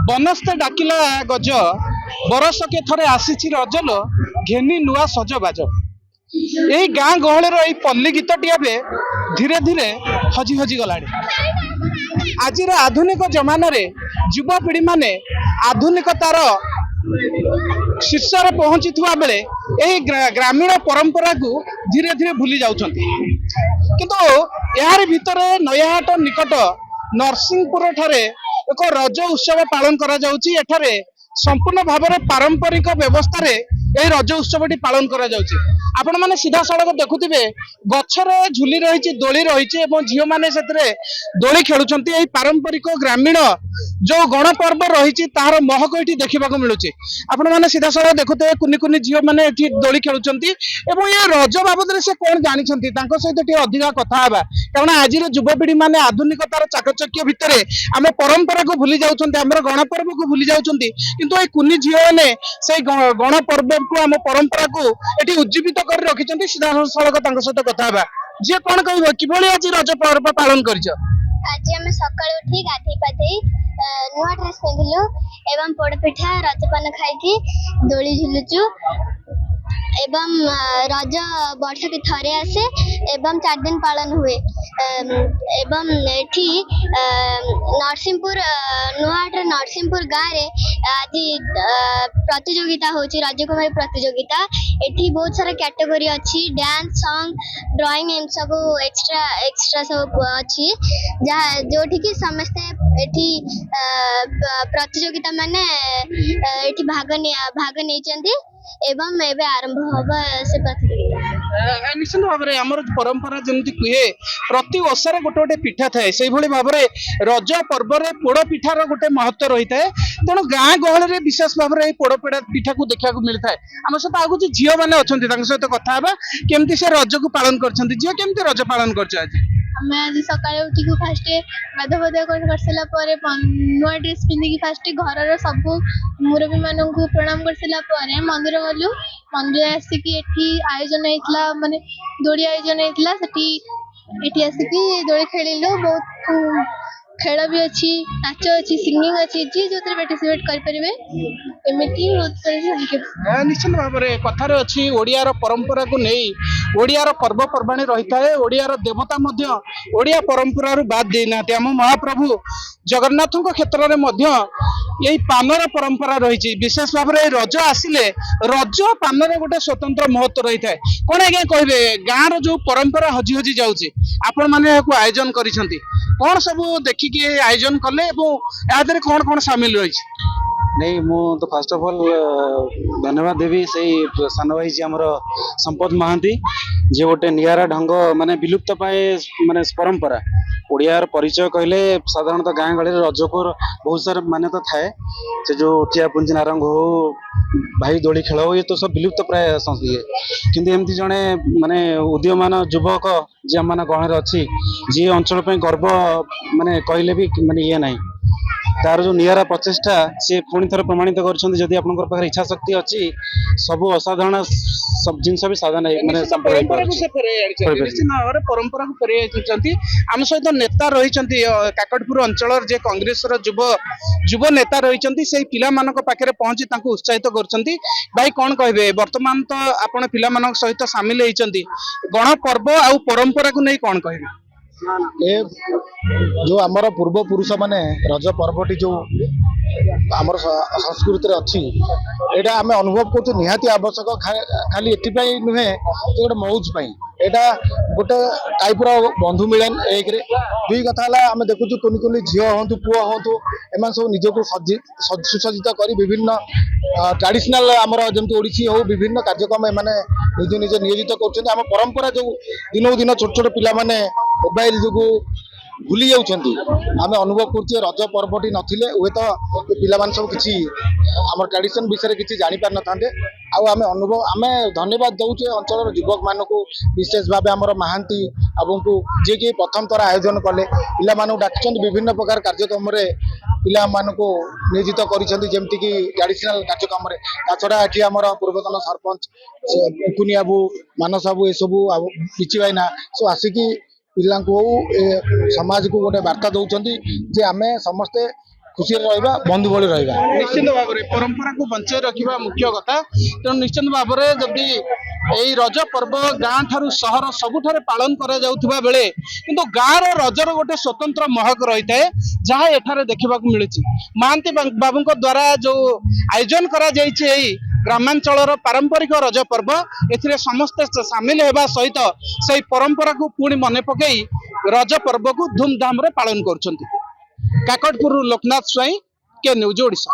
ବନସ୍ତେ ଡାକିଲା ଗଜ ବରଷକେ ଥରେ ଆସିଛି ରଜଲ ଘେନି ନୂଆ ସଜବାଜ। ଏଇ ଗାଁ ଗହଳିର ଏଇ ପଲ୍ଲୀ ଗୀତଟି ଏବେ ଧୀରେ ଧୀରେ ହଜି ହଜି ଗଲାଣି। ଆଜିର ଆଧୁନିକ ଜମାନାରେ ଯୁବପିଢ଼ି ମାନେ ଆଧୁନିକତାର ଶୀର୍ଷରେ ପହଞ୍ଚିଥିବା ବେଳେ ଏହି ଗ୍ରାମୀଣ ପରମ୍ପରାକୁ ଧୀରେ ଧୀରେ ଭୁଲି ଯାଉଛନ୍ତି। କିନ୍ତୁ ଏହାରି ଭିତରେ ନୟାହାଟ ନିକଟ ନରସିଂହପୁର ଠାରେ ଏକ ରଜ ଉତ୍ସବ ପାଳନ କରାଯାଉଛି। ଏଠାରେ ସମ୍ପୂର୍ଣ୍ଣ ଭାବରେ ପାରମ୍ପରିକ ବ୍ୟବସ୍ଥାରେ ଏହି ରଜ ଉତ୍ସବଟି ପାଳନ କରାଯାଉଛି। ଆପଣ ମାନେ ସିଧାସଳଖ ଦେଖୁଥିବେ ଗଛରେ ଝୁଲି ରହିଛି, ଦୋଳି ରହିଛି ଏବଂ ଝିଅମାନେ ସେଥିରେ ଦୋଳି ଖେଳୁଛନ୍ତି। ଏହି ପାରମ୍ପରିକ ଗ୍ରାମୀଣ ଯୋଉ ଗଣପର୍ବ ରହିଛି ତାହାର ମହକ ଏଠି ଦେଖିବାକୁ ମିଳୁଛି। ଆପଣ ମାନେ ସିଧାସଳଖ ଦେଖୁଥିବେ କୁନି କୁନି ଝିଅମାନେ ଏଠି ଦୋଳି ଖେଳୁଛନ୍ତି ଏବଂ ଏ ରଜ ବାବଦରେ ସେ କଣ ଜାଣିଛନ୍ତି ତାଙ୍କ ସହିତ ଟିକେ ଅଧିକା କଥା ହେବା, କାରଣ ଆଜିର ଯୁବପିଢ଼ି ମାନେ ଆଧୁନିକତାର ଚାକଚକ୍ୟ ଭିତରେ ଆମେ ପରମ୍ପରାକୁ ଭୁଲି ଯାଉଛନ୍ତି, ଆମର ଗଣପର୍ବକୁ ଭୁଲି ଯାଉଛନ୍ତି। କିନ୍ତୁ ଏଇ କୁନି ଝିଅମାନେ ସେଇ ଗଣପର୍ବକୁ ଆମ ପରମ୍ପରାକୁ ଏଠି ଉଜ୍ଜୀବିତ କରି ରଖିଛନ୍ତି। ସିଧାସଳଖ ତାଙ୍କ ସହିତ କଥା ହେବା। ଝିଅ କଣ କହିବ, କିଭଳି ଆଜି ରଜ ପର୍ବ ପାଳନ କରିଛ? आज आम सकाळु उठी गाधई पाधई नुआ ड्रेस पिंधिलु एवं पोड़पिठा रजपान खाई दोली झुलुचु एवं रज वर्ष के थरे आसे एवं 4 दिन पालन हुए एवं एठी नरसिंहपुर नुआहाट नरसिंहपुर गाँव रे आज प्रतियोगिता होची रज कुमारी प्रतियोगिता। एठी बहुत सारा कैटेगरी अच्छी डांस सॉन्ग ड्राइंग एम सब एक्स्ट्रा एक्स्ट्रा सब अच्छी जहाँ जो कि समस्ते एठी प्रतियोगिता माने एठी भाग नहीं चंदी एवं एबे आरंभ होबा से प्रतियोगिता। निश्चित भाव में आमर परंपरा जमी कहे प्रति ओषारे गोटे गोटे पिठा थाए से भाव में रज पर्व में पोड़ पिठार गोटे महत्व रही है। तेणु गाँ गहल में विशेष भाव में पोड़ पिठा को देखा मिलता है। आम सहित आगे झील मैंने अच्छा सहित कथा केमती से रज को पालन कर झील केमती रज पालन कर हमें आज सकाळे उठी को फास्ट गाधा बधा कर सारा पर नुआ ड्रेस पिंधिकी फास्ट घर सब मुरबी मान को प्रणाम कर सारा पर मंदिर गलु मंदिर आसिकी एठी आयोजन होइतला माने दोड़ी आयोजन होइतला सेठी एठी आसिकी दोड़ी खेलिलु बहुत खेल भी अच्छी नाच अच्छी सिंगिंग अच्छी जी जो पार्टिसिपेट करें एमती निश्चित भाव में कथार अच्छी ओडियार परंपरा को नहीं ओडियार पर्वपर्वाणी रही है। ओडियार देवता ओडिया परंपरा बाद देना आम महाप्रभु जगन्नाथ क्षेत्र में यही पानर परंपरा रही विशेष भाव में रज आसिले रज पानर गोटे स्वतंत्र महत्व रही है। कौन आज्ञा कहे गाँव जो परंपरा हजि हजि जाऊँगी आपण मैंने आयोजन करिसेंती कौन सब देखिए आयोजन कले कौन कौन सामिल रही? नहीं मु तो फर्स्ट ऑफ ऑल धन्यवाद देवी से सान भाई जी आमर संपद महांती जे गोटे निरा ढंग माने विलुप्त पाए माने परंपरा ओडियार परिचय कहले साधारणतः गाँ गहली रज को बहुत सारा मान्यता थाए से जो टिया पुंजी नारंग हो भाई दोली खेल हो ये तो सब विलुप्त प्राय संस्कृति किंतु एमती जड़े माने उदीयमान युवक जी आम मान गहण अच्छी जी अंचल गर्व माने कहले भी माने ये नहीं तार जो निरा प्रचेषा सी पुणी थे प्रमाणित कर इच्छा शक्ति अच्छी सब असाधारण सब जिनस भी साधन परंपरा को फेरे आम सहित नेता रही काकटपुर अंचल जे कांग्रेस युव नेता रही से पिला पाखे पहुंची उत्साहित कर भाई कौन कहे वर्तमान तो आपण पिला सहित सामिल होती गण पर्व आ परंपरा को नहीं कौन कहे जो आमर पूर्व पुरुष माने रज पर्वटी जो आमर संस्कृति अच्छी एटा आम अनुभव कर निहाती आवश्यक खाली एपाई नुहे गोटे मौज एटा गोटे टाइप बंधु मिलन एक दुई कथा आम देखु कुनि कुनि झील हूँ पुओ हूँ एम सब निजक सुसज्जित कर विभिन्न ट्रेडिशनल आमर जमी ओडिसी हो विभिन्न कार्यक्रम एम निज निज नियोजित कर परंपरा जो दिन दिन छोट छोट पिला मोबाइल जो भूली जाऊँगी आम अनुभव कर रज पर्वटी नथिले हुए तो पिला सब किसी आम ट्रेडिशन विषय किसी जानी पार नथांते आम अनुभव आम धन्यवाद दौचे अंचल युवक मान को विशेष भाव आम महांती को जी कि प्रथम थर आयोजन कले पिला डाक विभिन्न प्रकार कार्यक्रम पिला को नियोजित करमती कि ट्रेडिशनल कार्यक्रम छड़ा ये आम पूर्वतन सरपंच कुनियाबू मानस बाबू ये सब पिची भाईना सब आसिकी पिला को समाज को गोटे वार्ता दौरान जे आम समस्ते ଖୁସିରେ ରହିବା, ବନ୍ଧୁ ଭଳି ରହିବା। ନିଶ୍ଚିତ ଭାବରେ ପରମ୍ପରାକୁ ବଞ୍ଚାଇ ରଖିବା ମୁଖ୍ୟ କଥା। ତେଣୁ ନିଶ୍ଚିତ ଭାବରେ ଯଦି ଏଇ ରଜ ପର୍ବ ଗାଁ ଠାରୁ ସହର ସବୁଠାରେ ପାଳନ କରାଯାଉଥିବା ବେଳେ କିନ୍ତୁ ଗାଁର ରଜର ଗୋଟେ ସ୍ୱତନ୍ତ୍ର ମହକ ରହିଥାଏ, ଯାହା ଏଠାରେ ଦେଖିବାକୁ ମିଳୁଛି। ମହାନ୍ତି ବାବୁଙ୍କ ଦ୍ୱାରା ଯୋଉ ଆୟୋଜନ କରାଯାଇଛି ଏଇ ଗ୍ରାମାଞ୍ଚଳର ପାରମ୍ପରିକ ରଜ ପର୍ବ, ଏଥିରେ ସମସ୍ତେ ସାମିଲ ହେବା ସହିତ ସେଇ ପରମ୍ପରାକୁ ପୁଣି ମନେ ପକାଇ ରଜ ପର୍ବକୁ ଧୁମଧାମରେ ପାଳନ କରୁଛନ୍ତି। କାକଟପୁରରୁ ଲୋକନାଥ ସ୍ୱାଇଁ, କେ ନ୍ୟୁଜ ଓଡ଼ିଶା।